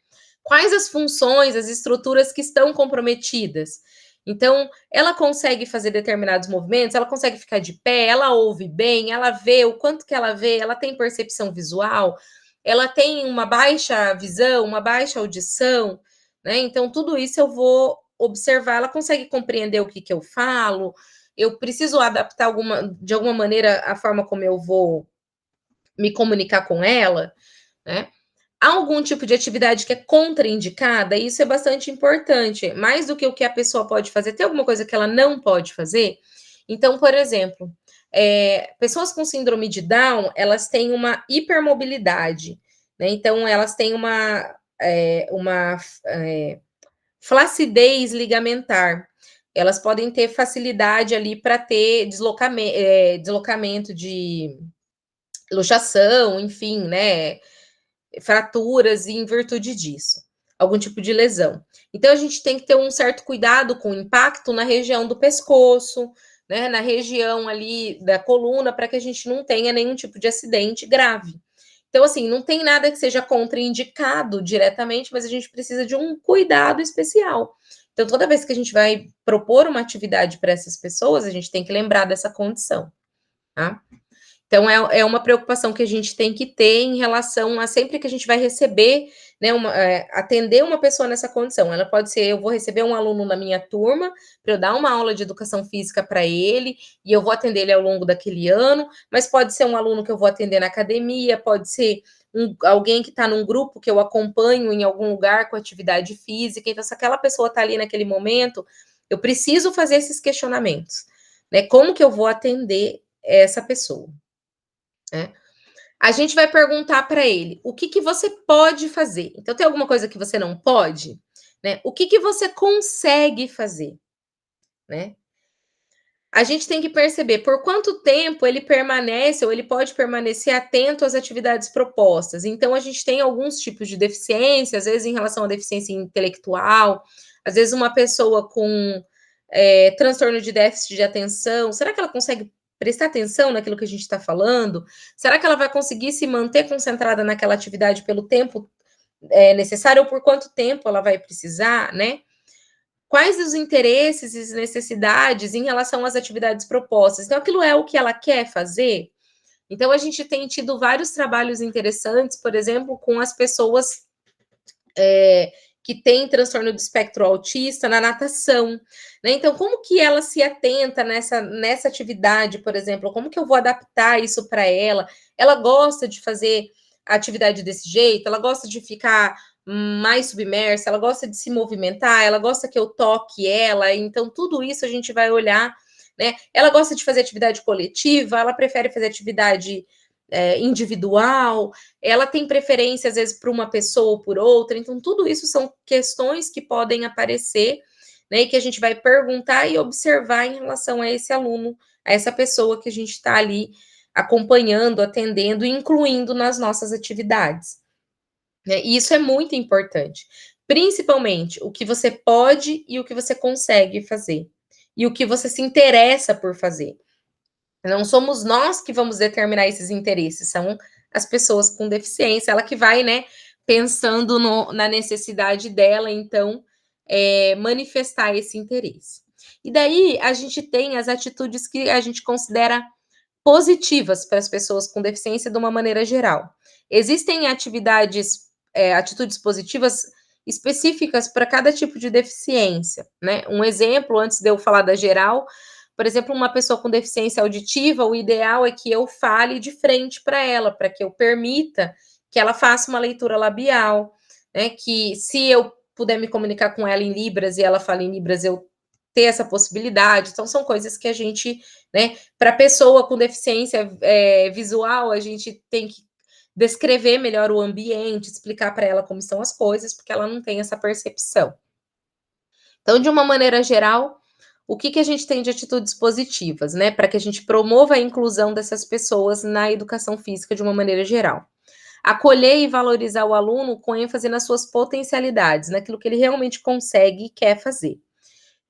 Quais as funções, as estruturas que estão comprometidas? Então, ela consegue fazer determinados movimentos, ela consegue ficar de pé, ela ouve bem, ela vê o quanto que ela vê, ela tem percepção visual, ela tem uma baixa visão, uma baixa audição, né? Então, tudo isso eu vou observar, ela consegue compreender o que eu falo, eu preciso adaptar de alguma maneira a forma como eu vou me comunicar com ela, né? Há algum tipo de atividade que é contraindicada? Isso é bastante importante, mais do que o que a pessoa pode fazer. Tem alguma coisa que ela não pode fazer? Então, por exemplo, pessoas com síndrome de Down, elas têm uma hipermobilidade, né? Então, elas têm uma flacidez ligamentar. Elas podem ter facilidade ali para ter deslocamento de luxação, enfim, né? Fraturas em virtude disso, algum tipo de lesão. Então, a gente tem que ter um certo cuidado com o impacto na região do pescoço, né, na região ali da coluna, para que a gente não tenha nenhum tipo de acidente grave. Então, assim, não tem nada que seja contraindicado diretamente, mas a gente precisa de um cuidado especial. Então, toda vez que a gente vai propor uma atividade para essas pessoas, a gente tem que lembrar dessa condição, tá? Então, é uma preocupação que a gente tem que ter em relação a sempre que a gente vai receber, né, atender uma pessoa nessa condição. Ela pode ser, eu vou receber um aluno na minha turma, para eu dar uma aula de educação física para ele, e eu vou atender ele ao longo daquele ano, mas pode ser um aluno que eu vou atender na academia, pode ser alguém que está num grupo que eu acompanho em algum lugar com atividade física. Então, se aquela pessoa está ali naquele momento, eu preciso fazer esses questionamentos, né? Como que eu vou atender essa pessoa? Né? A gente vai perguntar para ele o que você pode fazer. Então, tem alguma coisa que você não pode? Né? O que você consegue fazer? Né? A gente tem que perceber por quanto tempo ele permanece ou ele pode permanecer atento às atividades propostas. Então, a gente tem alguns tipos de deficiência, às vezes em relação à deficiência intelectual, às vezes uma pessoa com transtorno de déficit de atenção, será que ela consegue prestar atenção naquilo que a gente está falando? Será que ela vai conseguir se manter concentrada naquela atividade pelo tempo necessário ou por quanto tempo ela vai precisar, né? Quais os interesses e necessidades em relação às atividades propostas? Então, aquilo é o que ela quer fazer? Então, a gente tem tido vários trabalhos interessantes, por exemplo, com as pessoas que têm transtorno do espectro autista na natação, né? Então, como que ela se atenta nessa atividade, por exemplo? Como que eu vou adaptar isso para ela? Ela gosta de fazer a atividade desse jeito? Ela gosta de ficar mais submersa? Ela gosta de se movimentar? Ela gosta que eu toque ela? Então, tudo isso a gente vai olhar, né? Ela gosta de fazer atividade coletiva? Ela prefere fazer atividade individual, ela tem preferência, às vezes, por uma pessoa ou por outra. Então, tudo isso são questões que podem aparecer, né? E que a gente vai perguntar e observar em relação a esse aluno, a essa pessoa que a gente está ali acompanhando, atendendo e incluindo nas nossas atividades. Né? E isso é muito importante. Principalmente o que você pode e o que você consegue fazer. E o que você se interessa por fazer. Não somos nós que vamos determinar esses interesses, são as pessoas com deficiência, ela que vai, né, pensando na necessidade dela, então, manifestar esse interesse. E daí a gente tem as atitudes que a gente considera positivas para as pessoas com deficiência de uma maneira geral. Existem atitudes positivas específicas para cada tipo de deficiência, né? Um exemplo, antes de eu falar da geral, por exemplo, uma pessoa com deficiência auditiva, o ideal é que eu fale de frente para ela, para que eu permita que ela faça uma leitura labial, né? Que se eu puder me comunicar com ela em Libras e ela fala em Libras, eu ter essa possibilidade. Então, são coisas que a gente, né, para pessoa com deficiência visual, a gente tem que descrever melhor o ambiente, explicar para ela como estão as coisas, porque ela não tem essa percepção. Então, de uma maneira geral, o que a gente tem de atitudes positivas, né, para que a gente promova a inclusão dessas pessoas na educação física de uma maneira geral. Acolher e valorizar o aluno com ênfase nas suas potencialidades, naquilo que ele realmente consegue e quer fazer,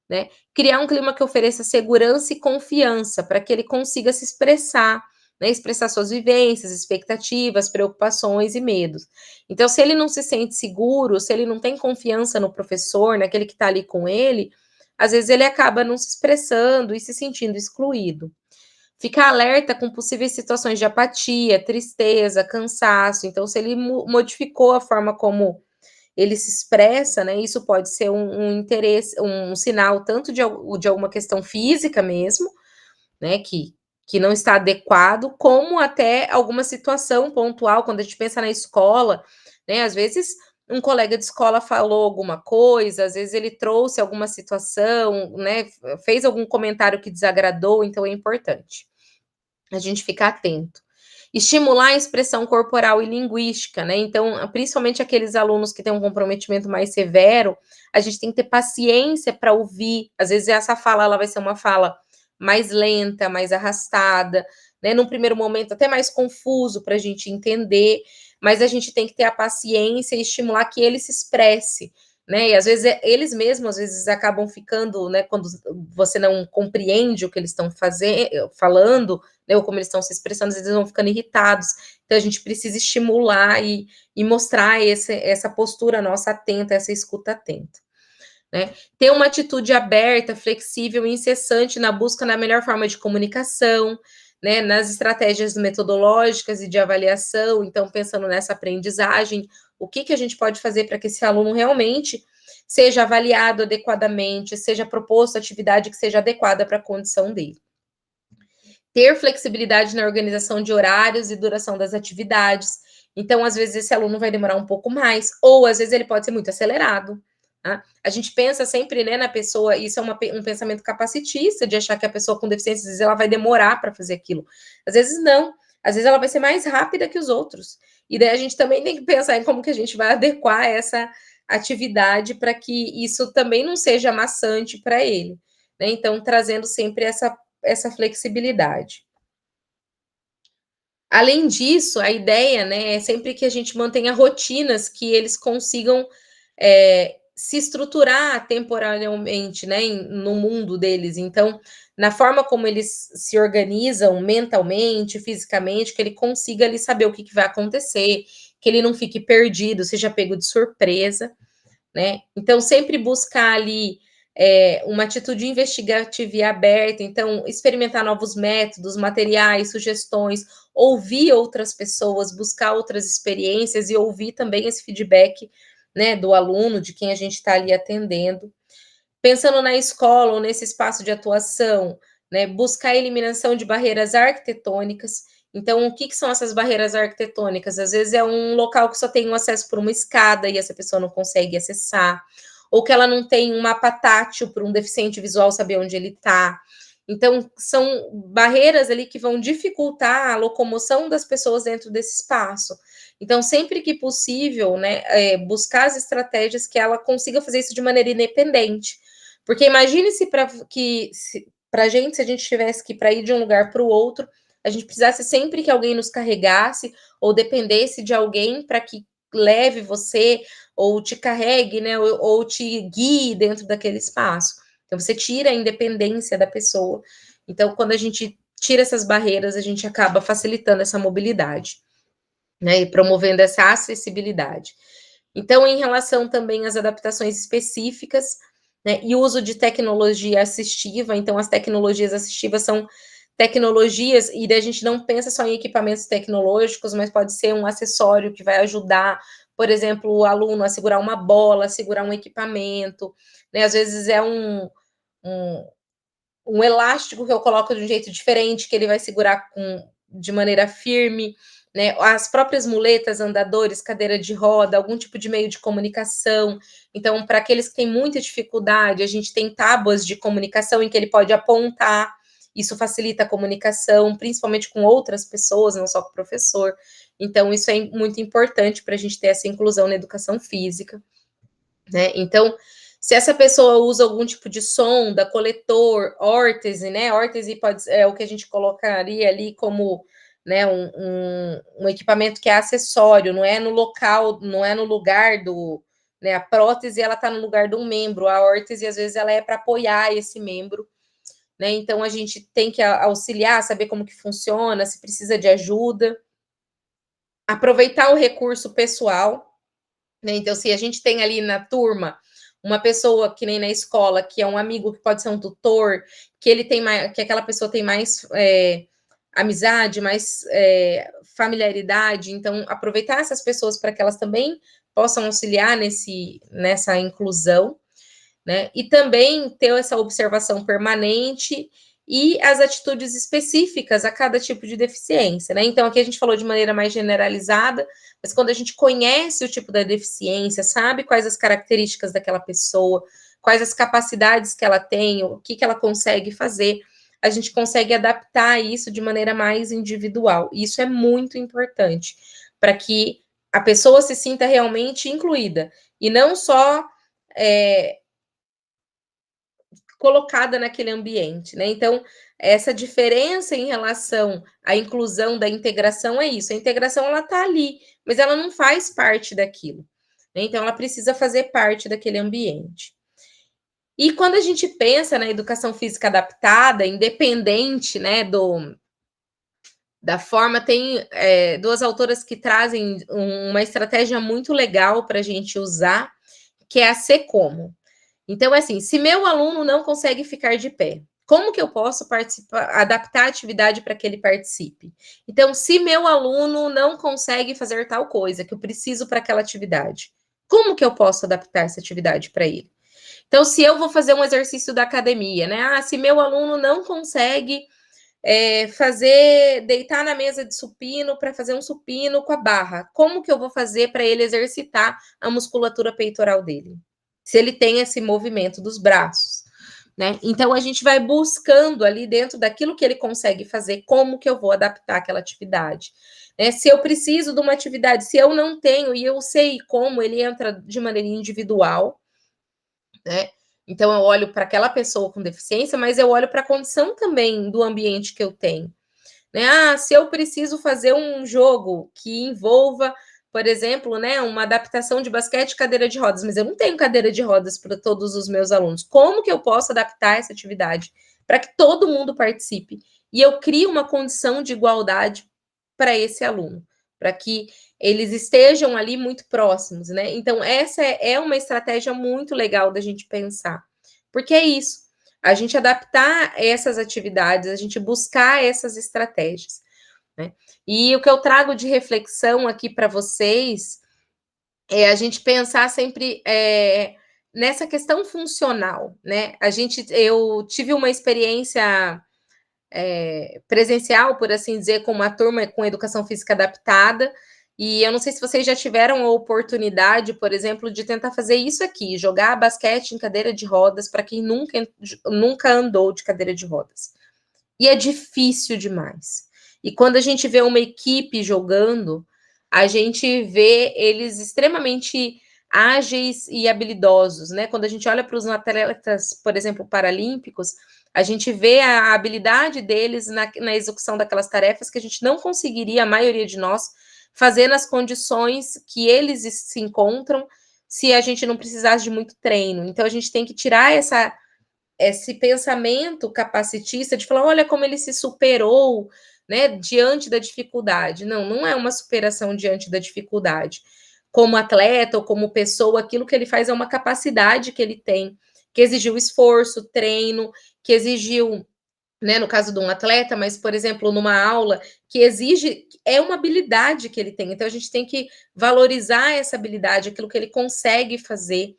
né? Criar um clima que ofereça segurança e confiança para que ele consiga se expressar, né? Expressar suas vivências, expectativas, preocupações e medos. Então, se ele não se sente seguro, se ele não tem confiança no professor, naquele que está ali com ele, às vezes ele acaba não se expressando e se sentindo excluído. Ficar alerta com possíveis situações de apatia, tristeza, cansaço. Então, se ele modificou a forma como ele se expressa, né? Isso pode ser um interesse, um sinal tanto de alguma questão física mesmo, né? Que não está adequado, como até alguma situação pontual, quando a gente pensa na escola, né? Às vezes um colega de escola falou alguma coisa, às vezes ele trouxe alguma situação, né? Fez algum comentário que desagradou, então é importante a gente ficar atento. Estimular a expressão corporal e linguística, né? Então, principalmente aqueles alunos que têm um comprometimento mais severo, a gente tem que ter paciência para ouvir. Às vezes essa fala ela vai ser uma fala mais lenta, mais arrastada, né? Num primeiro momento até mais confuso para a gente entender, mas a gente tem que ter a paciência e estimular que ele se expresse, né? E às vezes eles mesmos às vezes acabam ficando, né? Quando você não compreende o que eles estão falando, né, ou como eles estão se expressando, às vezes eles vão ficando irritados. Então a gente precisa estimular e mostrar essa postura nossa atenta, essa escuta atenta. Né? Ter uma atitude aberta, flexível e incessante na busca da melhor forma de comunicação, né, nas estratégias metodológicas e de avaliação. Então, pensando nessa aprendizagem, o que a gente pode fazer para que esse aluno realmente seja avaliado adequadamente, seja proposto atividade que seja adequada para a condição dele. Ter flexibilidade na organização de horários e duração das atividades. Então, às vezes, esse aluno vai demorar um pouco mais, ou às vezes ele pode ser muito acelerado. Tá? A gente pensa sempre, né, na pessoa, isso é um pensamento capacitista, de achar que a pessoa com deficiência, às vezes, ela vai demorar para fazer aquilo. Às vezes, não. Às vezes, ela vai ser mais rápida que os outros. E daí a gente também tem que pensar em como que a gente vai adequar essa atividade para que isso também não seja maçante para ele. Né? Então, trazendo sempre essa flexibilidade. Além disso, a ideia, né, é sempre que a gente mantenha rotinas que eles consigam se estruturar temporariamente, né, no mundo deles. Então, na forma como eles se organizam mentalmente, fisicamente, que ele consiga ali saber o que vai acontecer, que ele não fique perdido, seja pego de surpresa, né? Então, sempre buscar ali uma atitude investigativa e aberta, então, experimentar novos métodos, materiais, sugestões, ouvir outras pessoas, buscar outras experiências e ouvir também esse feedback, né, do aluno, de quem a gente está ali atendendo. Pensando na escola ou nesse espaço de atuação, né, buscar a eliminação de barreiras arquitetônicas. Então, o que são essas barreiras arquitetônicas? Às vezes é um local que só tem um acesso por uma escada e essa pessoa não consegue acessar, ou que ela não tem um mapa tátil para um deficiente visual saber onde ele está. Então, são barreiras ali que vão dificultar a locomoção das pessoas dentro desse espaço. Então, sempre que possível, né, buscar as estratégias que ela consiga fazer isso de maneira independente. Porque imagine se para a gente, se a gente tivesse que para ir de um lugar para o outro, a gente precisasse sempre que alguém nos carregasse ou dependesse de alguém para que leve você ou te carregue, né, ou te guie dentro daquele espaço. Então você tira a independência da pessoa. Então quando a gente tira essas barreiras, a gente acaba facilitando essa mobilidade, né, e promovendo essa acessibilidade. Então, em relação também às adaptações específicas, né, e o uso de tecnologia assistiva, então as tecnologias assistivas são tecnologias, e a gente não pensa só em equipamentos tecnológicos, mas pode ser um acessório que vai ajudar, por exemplo, o aluno a segurar uma bola, a segurar um equipamento, né, às vezes é um, um elástico que eu coloco de um jeito diferente, que ele vai segurar de maneira firme, né? As próprias muletas, andadores, cadeira de roda, algum tipo de meio de comunicação. Então, para aqueles que têm muita dificuldade, a gente tem tábuas de comunicação em que ele pode apontar, isso facilita a comunicação, principalmente com outras pessoas, não só com o professor. Então, isso é muito importante para a gente ter essa inclusão na educação física, né? Então, Se essa pessoa usa algum tipo de sonda, coletor, órtese, né? Órtese é o que a gente colocaria ali como, né, um equipamento que é acessório, não é no local, não é no lugar do, né? A prótese ela está no lugar de um membro, a órtese às vezes ela é para apoiar esse membro, né? Então a gente tem que auxiliar, saber como que funciona, se precisa de ajuda, aproveitar o recurso pessoal, né? Então, se a gente tem ali na turma uma pessoa que nem na escola, que é um amigo que pode ser um tutor, que ele tem mais, que aquela pessoa tem mais amizade, mais familiaridade, então aproveitar essas pessoas para que elas também possam auxiliar nessa inclusão, né? E também ter essa observação permanente e as atitudes específicas a cada tipo de deficiência, né? Então, aqui a gente falou de maneira mais generalizada, mas quando a gente conhece o tipo da deficiência, sabe quais as características daquela pessoa, quais as capacidades que ela tem, o que ela consegue fazer, a gente consegue adaptar isso de maneira mais individual. E isso é muito importante para que a pessoa se sinta realmente incluída e não só colocada naquele ambiente, né? Então, essa diferença em relação à inclusão da integração é isso. A integração ela tá ali, mas ela não faz parte daquilo, né? Então, ela precisa fazer parte daquele ambiente. E quando a gente pensa na educação física adaptada, independente, né, da forma, tem duas autoras que trazem uma estratégia muito legal para a gente usar, que é a Secomo. Então, assim, se meu aluno não consegue ficar de pé, como que eu posso participar, adaptar a atividade para que ele participe? Então, se meu aluno não consegue fazer tal coisa que eu preciso para aquela atividade, como que eu posso adaptar essa atividade para ele? Então, se eu vou fazer um exercício da academia, né? Ah, se meu aluno não consegue deitar na mesa de supino para fazer um supino com a barra, como que eu vou fazer para ele exercitar a musculatura peitoral dele? Se ele tem esse movimento dos braços, né? Então a gente vai buscando ali dentro daquilo que ele consegue fazer, como que eu vou adaptar aquela atividade. Né? Se eu preciso de uma atividade, se eu não tenho e eu sei como, ele entra de maneira individual, né? Então eu olho para aquela pessoa com deficiência, mas eu olho para a condição também do ambiente que eu tenho. Né? Ah, se eu preciso fazer um jogo que envolva, por exemplo, né, uma adaptação de basquete e cadeira de rodas, mas eu não tenho cadeira de rodas para todos os meus alunos. Como que eu posso adaptar essa atividade para que todo mundo participe? E eu crio uma condição de igualdade para esse aluno, para que eles estejam ali muito próximos, né? Então, essa é uma estratégia muito legal da gente pensar, porque é isso, a gente adaptar essas atividades, a gente buscar essas estratégias, né? E o que eu trago de reflexão aqui para vocês é a gente pensar sempre nessa questão funcional, né? Eu tive uma experiência presencial, por assim dizer, com uma turma com educação física adaptada. E eu não sei se vocês já tiveram a oportunidade, por exemplo, de tentar fazer isso aqui, jogar basquete em cadeira de rodas para quem nunca andou de cadeira de rodas. E é difícil demais. E quando a gente vê uma equipe jogando, a gente vê eles extremamente ágeis e habilidosos, né? Quando a gente olha para os atletas, por exemplo, paralímpicos, a gente vê a habilidade deles na execução daquelas tarefas que a gente não conseguiria, a maioria de nós, fazer nas condições que eles se encontram se a gente não precisasse de muito treino. Então, a gente tem que tirar esse pensamento capacitista de falar, olha como ele se superou, né, diante da dificuldade. Não, não é uma superação diante da dificuldade. Como atleta ou como pessoa, aquilo que ele faz é uma capacidade que ele tem, que exigiu esforço, treino, que exigiu, né, no caso de um atleta, mas, por exemplo, numa aula, que exige, é uma habilidade que ele tem. Então, a gente tem que valorizar essa habilidade, aquilo que ele consegue fazer,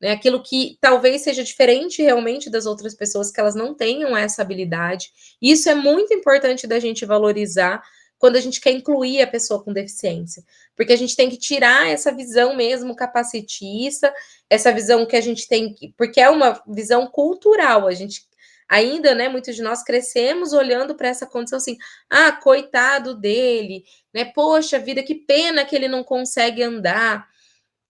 né, aquilo que talvez seja diferente realmente das outras pessoas, que elas não tenham essa habilidade. Isso é muito importante da gente valorizar quando a gente quer incluir a pessoa com deficiência, porque a gente tem que tirar essa visão mesmo capacitista, essa visão que a gente tem, porque é uma visão cultural, a gente ainda, né, muitos de nós crescemos olhando para essa condição assim, ah, coitado dele, né, poxa vida, que pena que ele não consegue andar.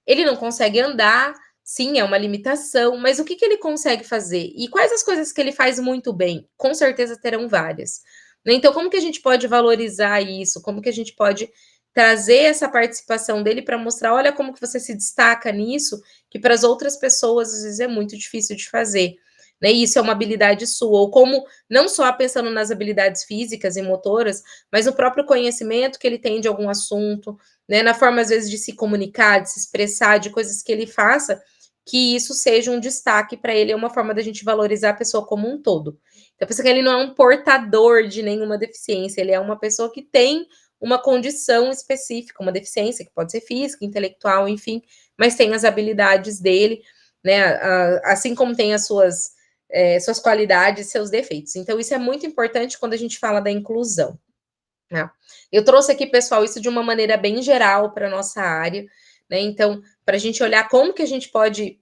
Ele não consegue andar, Sim, é uma limitação, mas o que que ele consegue fazer? E quais as coisas que ele faz muito bem? Com certeza terão várias. Né? Então, como que a gente pode valorizar isso? Como que a gente pode trazer essa participação dele para mostrar, olha como que você se destaca nisso, que para as outras pessoas às vezes é muito difícil de fazer. Né? E isso é uma habilidade sua, ou como não só pensando nas habilidades físicas e motoras, mas no próprio conhecimento que ele tem de algum assunto, né? Na forma às vezes de se comunicar, de se expressar, de coisas que ele faça, que isso seja um destaque para ele, é uma forma da gente valorizar a pessoa como um todo. Então, pensa que ele não é um portador de nenhuma deficiência, ele é uma pessoa que tem uma condição específica, uma deficiência, que pode ser física, intelectual, enfim, mas tem as habilidades dele, né? Assim como tem as suas qualidades, seus defeitos. Então, isso é muito importante quando a gente fala da inclusão. Né? Eu trouxe aqui, pessoal, isso de uma maneira bem geral para a nossa área, né? Então, para a gente olhar como que a gente pode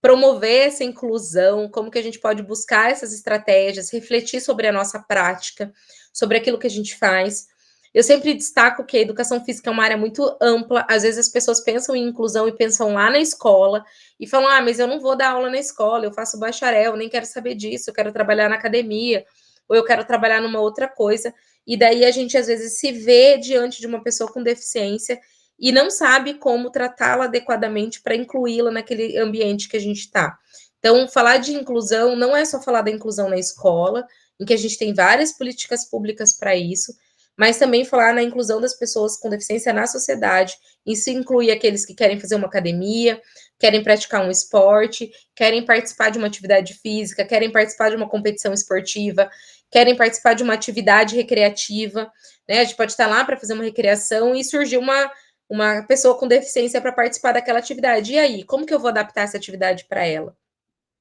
promover essa inclusão, como que a gente pode buscar essas estratégias, refletir sobre a nossa prática, sobre aquilo que a gente faz. Eu sempre destaco que a educação física é uma área muito ampla. Às vezes as pessoas pensam em inclusão e pensam lá na escola e falam: ah, mas eu não vou dar aula na escola, eu faço bacharel, nem quero saber disso, eu quero trabalhar na academia, ou eu quero trabalhar numa outra coisa. E daí a gente às vezes se vê diante de uma pessoa com deficiência e não sabe como tratá-la adequadamente para incluí-la naquele ambiente que a gente está. Então, falar de inclusão não é só falar da inclusão na escola, em que a gente tem várias políticas públicas para isso, mas também falar na inclusão das pessoas com deficiência na sociedade. Isso inclui aqueles que querem fazer uma academia, querem praticar um esporte, querem participar de uma atividade física, querem participar de uma competição esportiva, querem participar de uma atividade recreativa, né? A gente pode estar lá para fazer uma recreação e surgir uma pessoa com deficiência para participar daquela atividade. E aí, como que eu vou adaptar essa atividade para ela?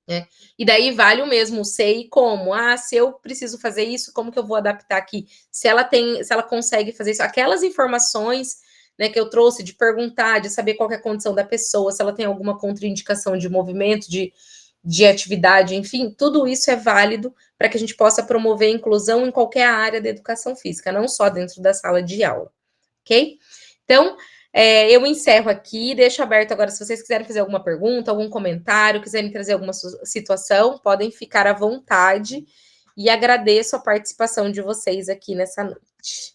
Né? E daí vale o mesmo sei como. Ah, se eu preciso fazer isso, como que eu vou adaptar aqui? Se ela consegue fazer isso, aquelas informações, né, que eu trouxe de perguntar, de saber qual é a condição da pessoa, se ela tem alguma contraindicação de movimento, de atividade, enfim, tudo isso é válido para que a gente possa promover a inclusão em qualquer área da educação física, não só dentro da sala de aula, ok? Então, eu encerro aqui, deixo aberto agora, se vocês quiserem fazer alguma pergunta, algum comentário, quiserem trazer alguma situação, podem ficar à vontade, e agradeço a participação de vocês aqui nessa noite.